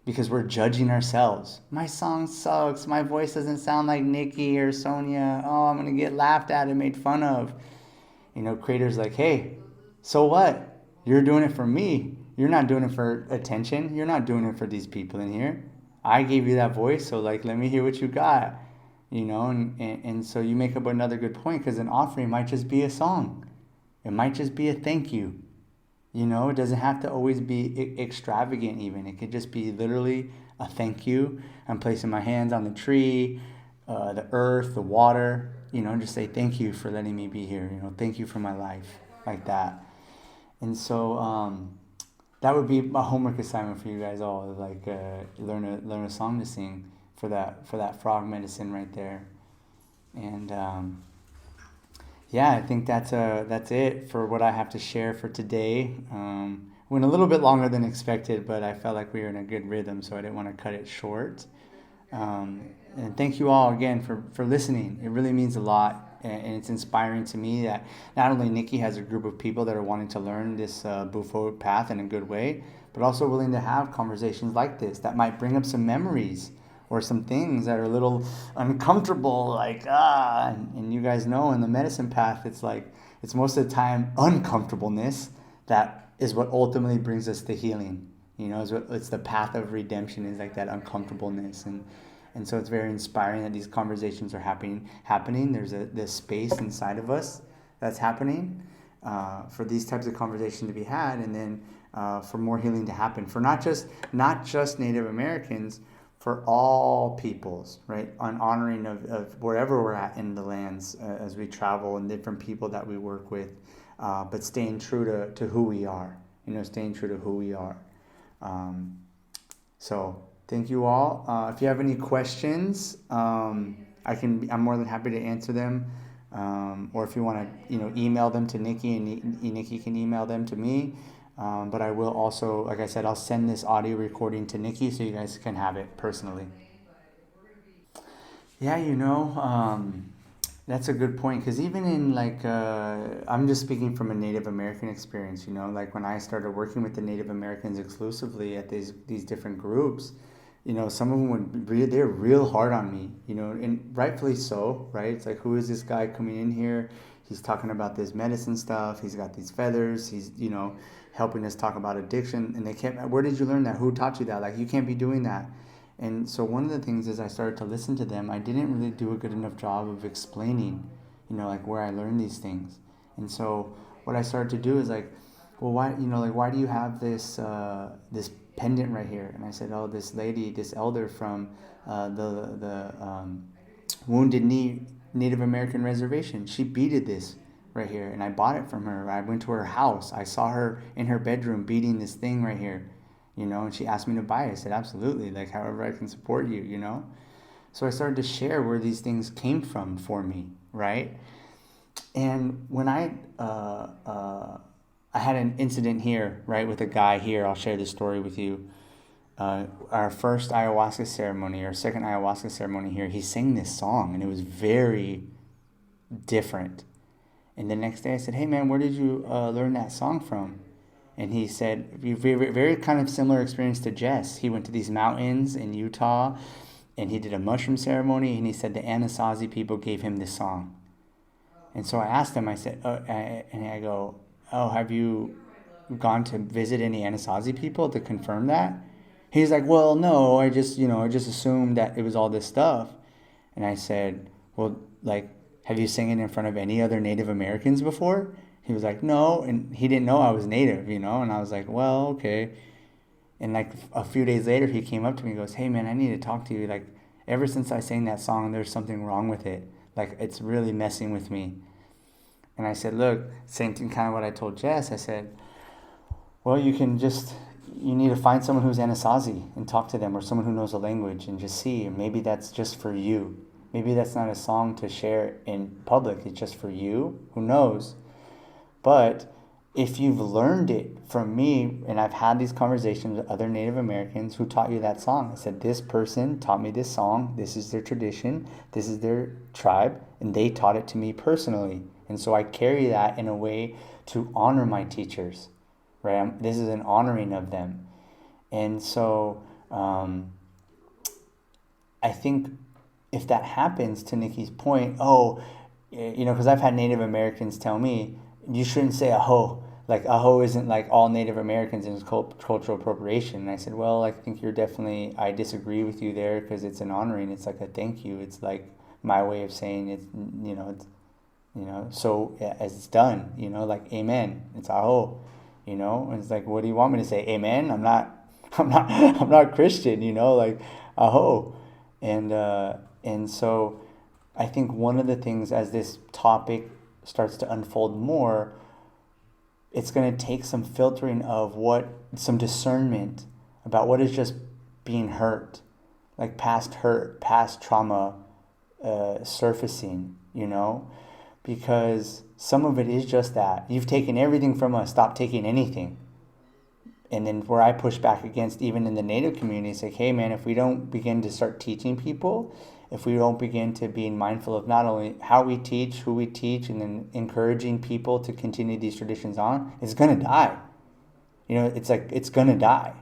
because we're judging ourselves. My song sucks. My voice doesn't sound like Nikki or Sonia. Oh, I'm going to get laughed at and made fun of. Creator's like, hey, so what? You're doing it for me. You're not doing it for attention. You're not doing it for these people in here. I gave you that voice, so like, let me hear what you got. And so you make up another good point, because an offering might just be a song. It might just be a thank you. It doesn't have to always be extravagant even. It could just be literally a thank you. I'm placing my hands on the tree, the earth, the water, just say thank you for letting me be here. Thank you for my life, like that. And so that would be a homework assignment for you guys all, like learn a song to sing for that frog medicine right there. And Yeah, I think that's it for what I have to share for today. Went a little bit longer than expected, but I felt like we were in a good rhythm, so I didn't want to cut it short. Um, and thank you all again for listening. It really means a lot, and it's inspiring to me that not only Nikki has a group of people that are wanting to learn this Bufo path in a good way, but also willing to have conversations like this that might bring up some memories or some things that are a little uncomfortable, like and you guys know in the medicine path, it's like it's most of the time uncomfortableness that is what ultimately brings us to healing. You know, it's the path of redemption is like that uncomfortableness, and so it's very inspiring that these conversations are happening. There's this space inside of us that's happening for these types of conversations to be had, and then for more healing to happen for not just Native Americans, for all peoples, right? On honoring of wherever we're at in the lands as we travel and different people that we work with, but staying true to who we are, staying true to who we are. Um, so thank you all. If you have any questions, I'm more than happy to answer them. Or if you want to, email them to Nikki, and Nikki can email them to me. But I will also, like I said, I'll send this audio recording to Nikki so you guys can have it personally. Yeah, that's a good point, because even in like, I'm just speaking from a Native American experience, like when I started working with the Native Americans exclusively at these different groups, some of them they're real hard on me, and rightfully so, right? It's like, who is this guy coming in here? He's talking about this medicine stuff. He's got these feathers. He's, helping us talk about addiction. And they kept, where did you learn that? Who taught you that? Like, you can't be doing that. And so one of the things is I started to listen to them. I didn't really do a good enough job of explaining, like where I learned these things. And so what I started to do is like, well, why, like, why do you have this pendant right here? And I said, oh, this lady, this elder from the Wounded Knee Native American Reservation, she beaded this right here, and I bought it from her. I went to her house. I saw her in her bedroom beading this thing right here, and she asked me to buy it. I said, absolutely, like, however I can support you. So I started to share where these things came from for me, right? And when I had an incident here, right, with a guy here. I'll share this story with you. Our first ayahuasca ceremony, or second ayahuasca ceremony here, he sang this song, and it was very different. And the next day I said, hey man, where did you learn that song from? And he said, very, very kind of similar experience to Jess. He went to these mountains in Utah, and he did a mushroom ceremony, and he said the Anasazi people gave him this song. And so I asked him, I said, and I go, oh, have you gone to visit any Anasazi people to confirm that? He's like, well, no, I just assumed that it was all this stuff. And I said, well, like, have you sang it in front of any other Native Americans before? He was like, no, and he didn't know I was Native, and I was like, well, okay. And like a few days later, he came up to me and goes, hey man, I need to talk to you. Like, ever since I sang that song, there's something wrong with it. Like, it's really messing with me. And I said, look, same thing, kind of what I told Jess. I said, well, you need to find someone who's Anasazi and talk to them, or someone who knows the language, and just see. Maybe that's just for you. Maybe that's not a song to share in public. It's just for you. Who knows? But if you've learned it from me, and I've had these conversations with other Native Americans who taught you that song. I said, this person taught me this song. This is their tradition. This is their tribe. And they taught it to me personally. And so I carry that in a way to honor my teachers, right? This is an honoring of them. And so I think if that happens, to Nikki's point, because I've had Native Americans tell me, you shouldn't say aho. Like, aho isn't like all Native Americans and it's cultural appropriation. And I said, well, I think I disagree with you there, because it's an honoring. It's like a thank you. It's like my way of saying it's, so as it's done, like amen. It's aho, and it's like, what do you want me to say? Amen? I'm not Christian, like aho. And so I think one of the things, as this topic starts to unfold more, it's going to take some filtering of some discernment about what is just being hurt, like past hurt, past trauma surfacing, because some of it is just that. You've taken everything from us, stop taking anything. And then where I push back against, even in the Native community, is like, hey man, if we don't begin to start teaching people, if we don't begin to be mindful of not only how we teach, who we teach, and then encouraging people to continue these traditions on, it's going to die. It's like, it's going to die.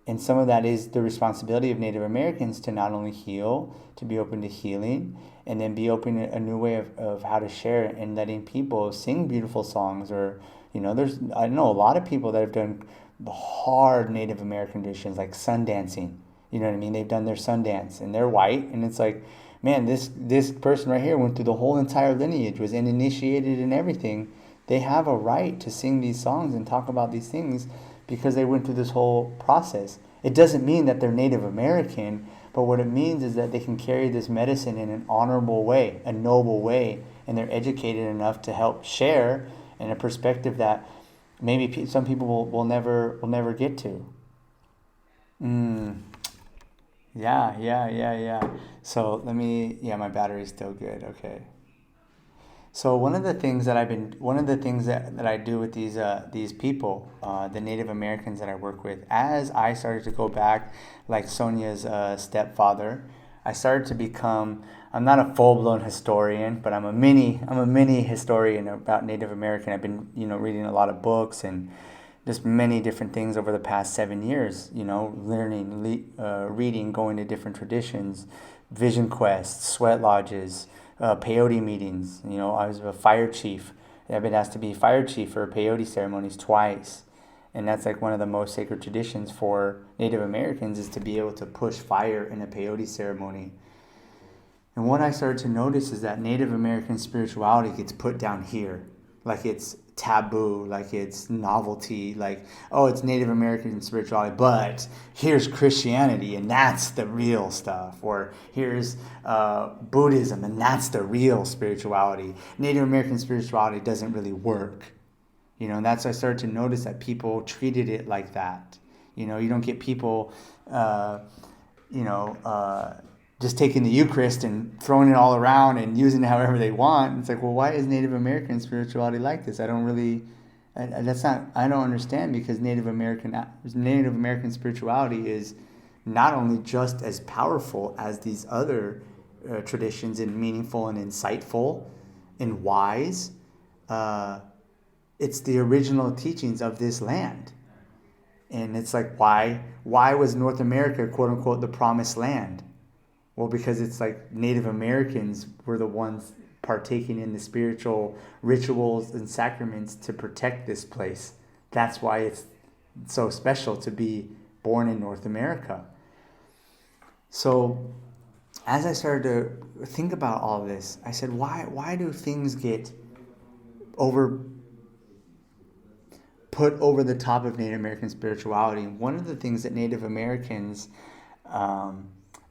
And some of that is the responsibility of Native Americans to not only heal, to be open to healing, and then be open to a new way of how to share it and letting people sing beautiful songs. Or, I know a lot of people that have done hard Native American traditions like sun dancing. You know what I mean? They've done their sun dance and they're white, and it's like, man, this person right here went through the whole entire lineage, was initiated and everything. They have a right to sing these songs and talk about these things because they went through this whole process. It doesn't mean that they're Native American, but what it means is that they can carry this medicine in an honorable way, a noble way, and they're educated enough to help share in a perspective that maybe some people will never get to. Yeah. So my battery's still good. Okay. So one of the things that I do with these people, the Native Americans that I work with, as I started to go back, like Sonia's stepfather, I started to become. I'm not a full-blown historian, but I'm a mini historian about Native American. I've been reading a lot of books and just many different things over the past 7 years. Learning, reading, going to different traditions, vision quests, sweat lodges, peyote meetings. I was a fire chief. I've been asked to be fire chief for peyote ceremonies twice. And that's like one of the most sacred traditions for Native Americans, is to be able to push fire in a peyote ceremony. And what I started to notice is that Native American spirituality gets put down here. Like it's taboo, like it's novelty, like, oh, it's Native American spirituality, but here's Christianity and that's the real stuff. Or here's Buddhism and that's the real spirituality. Native American spirituality doesn't really work. And that's I started to notice that people treated it like that. You don't get people, just taking the Eucharist and throwing it all around and using it however they want. It's like, well, why is Native American spirituality like this? I don't understand, because Native American spirituality is not only just as powerful as these other traditions, and meaningful and insightful and wise. It's the original teachings of this land. And it's like, why was North America, quote unquote, the promised land? Well, because it's like Native Americans were the ones partaking in the spiritual rituals and sacraments to protect this place. That's why it's so special to be born in North America. So as I started to think about all this, I said, why do things get put over the top of Native American spirituality? And one of the things that Native Americans,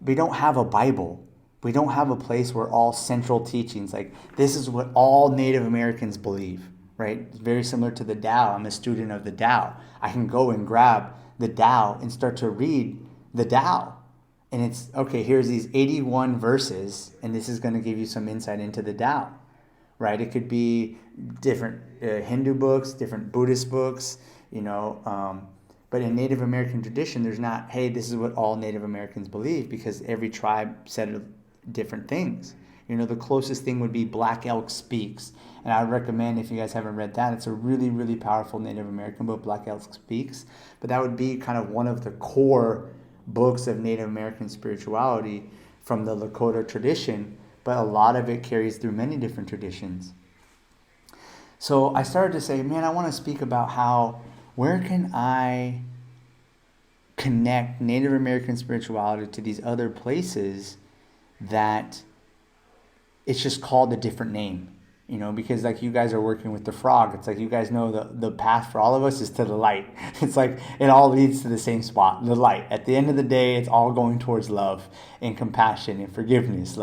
we don't have a Bible. We don't have a place where all central teachings, like this is what all Native Americans believe, right? It's very similar to the Tao. I'm a student of the Tao. I can go and grab the Tao and start to read the Tao. And it's, okay, here's these 81 verses, and this is going to give you some insight into the Tao, right? It could be different Hindu books, different Buddhist books, but in Native American tradition, there's not, hey, this is what all Native Americans believe, because every tribe said different things. The closest thing would be Black Elk Speaks. And I would recommend, if you guys haven't read that, it's a really, really powerful Native American book, Black Elk Speaks. But that would be kind of one of the core books of Native American spirituality from the Lakota tradition, but a lot of it carries through many different traditions. So I started to say, man, I want to speak about where can I connect Native American spirituality to these other places that it's just called a different name, because like you guys are working with the frog. It's like, you guys know the path for all of us is to the light. It's like it all leads to the same spot, the light. At the end of the day, it's all going towards love and compassion and forgiveness.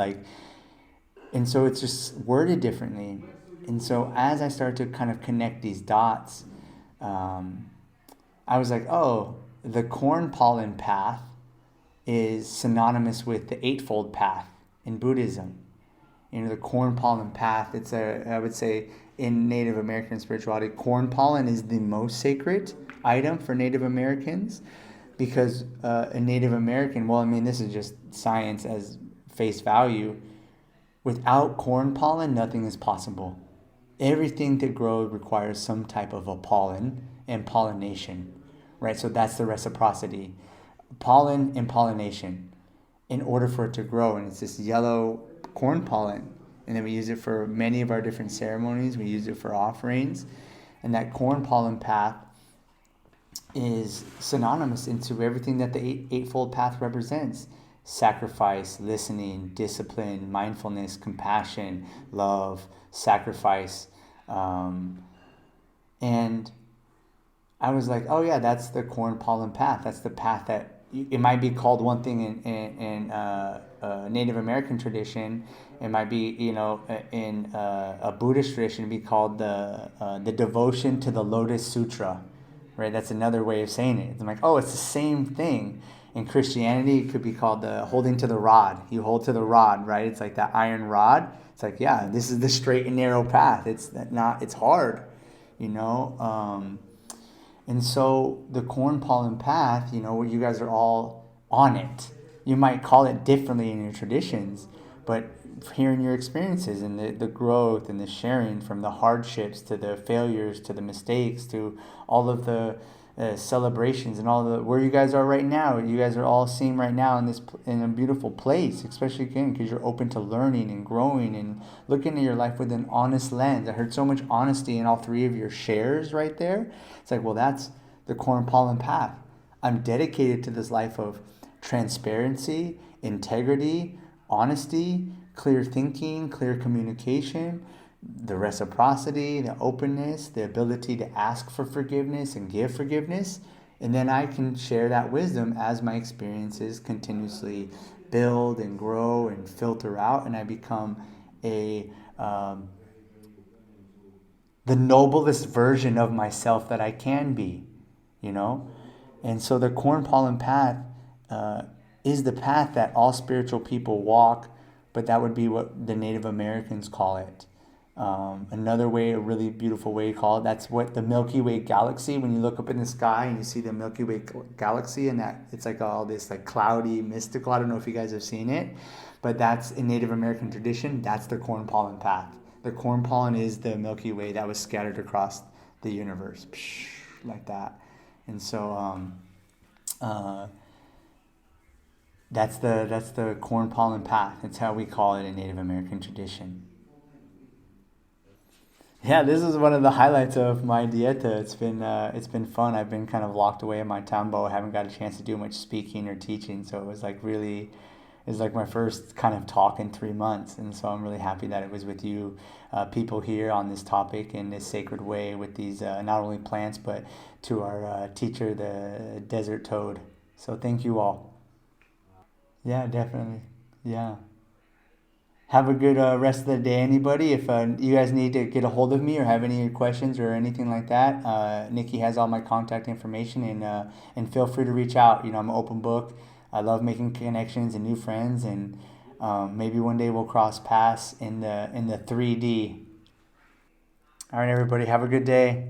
And so it's just worded differently. And so as I started to kind of connect these dots, I was like, oh, the corn pollen path is synonymous with the Eightfold Path in Buddhism. The corn pollen path. I would say, in Native American spirituality, corn pollen is the most sacred item for Native Americans, because a Native American, well, I mean, this is just science as face value. Without corn pollen, nothing is possible. Everything to grow requires some type of a pollen and pollination, right? So that's the reciprocity, pollen and pollination, in order for it to grow. And it's this yellow corn pollen. And then we use it for many of our different ceremonies. We use it for offerings. And that corn pollen path is synonymous into everything that the eightfold path represents: sacrifice, listening, discipline, mindfulness, compassion, love, sacrifice. And I was like, oh yeah, that's the corn pollen path. That's the path that it might be called one thing in Native American tradition. It might be, in a Buddhist tradition, it'd be called the devotion to the Lotus Sutra, right? That's another way of saying it. I'm like, oh, it's the same thing. In Christianity, it could be called the holding to the rod. You hold to the rod, right? It's like that iron rod. It's like, yeah, this is the straight and narrow path. It's hard, you know. And so the corn pollen path, you guys are all on it. You might call it differently in your traditions, but hearing your experiences and the growth and the sharing, from the hardships to the failures to the mistakes to all of the celebrations and all of where you guys are right now. You guys are all seeing right now in a beautiful place, especially again because you're open to learning and growing and looking at your life with an honest lens. I heard so much honesty in all three of your shares right there. It's like, well, that's the corn pollen path. I'm dedicated to this life of transparency, integrity, honesty, clear thinking, clear communication, the reciprocity, the openness, the ability to ask for forgiveness and give forgiveness. And then I can share that wisdom as my experiences continuously build and grow and filter out, and I become the noblest version of myself that I can be, And so the corn pollen path is the path that all spiritual people walk, but that would be what the Native Americans call it. Another way, a really beautiful way to call it, that's what the Milky Way galaxy, when you look up in the sky and you see the Milky Way galaxy, and that it's like all this like cloudy, mystical. I don't know if you guys have seen it, but that's in Native American tradition. That's the corn pollen path. The corn pollen is the Milky Way that was scattered across the universe, like that. And so that's the corn pollen path. It's how we call it in Native American tradition. Yeah, this is one of the highlights of my dieta. It's been fun. I've been kind of locked away in my tambo. I haven't got a chance to do much speaking or teaching, so it was like my first kind of talk in 3 months, and so I'm really happy that it was with you people here on this topic in this sacred way with these not only plants but to our teacher, the desert toad. So thank you all. Yeah, definitely. Yeah. Have a good rest of the day, anybody. If you guys need to get a hold of me or have any questions or anything like that, Nikki has all my contact information, and feel free to reach out. I'm an open book. I love making connections and new friends, and maybe one day we'll cross paths in the 3D. All right, everybody, have a good day.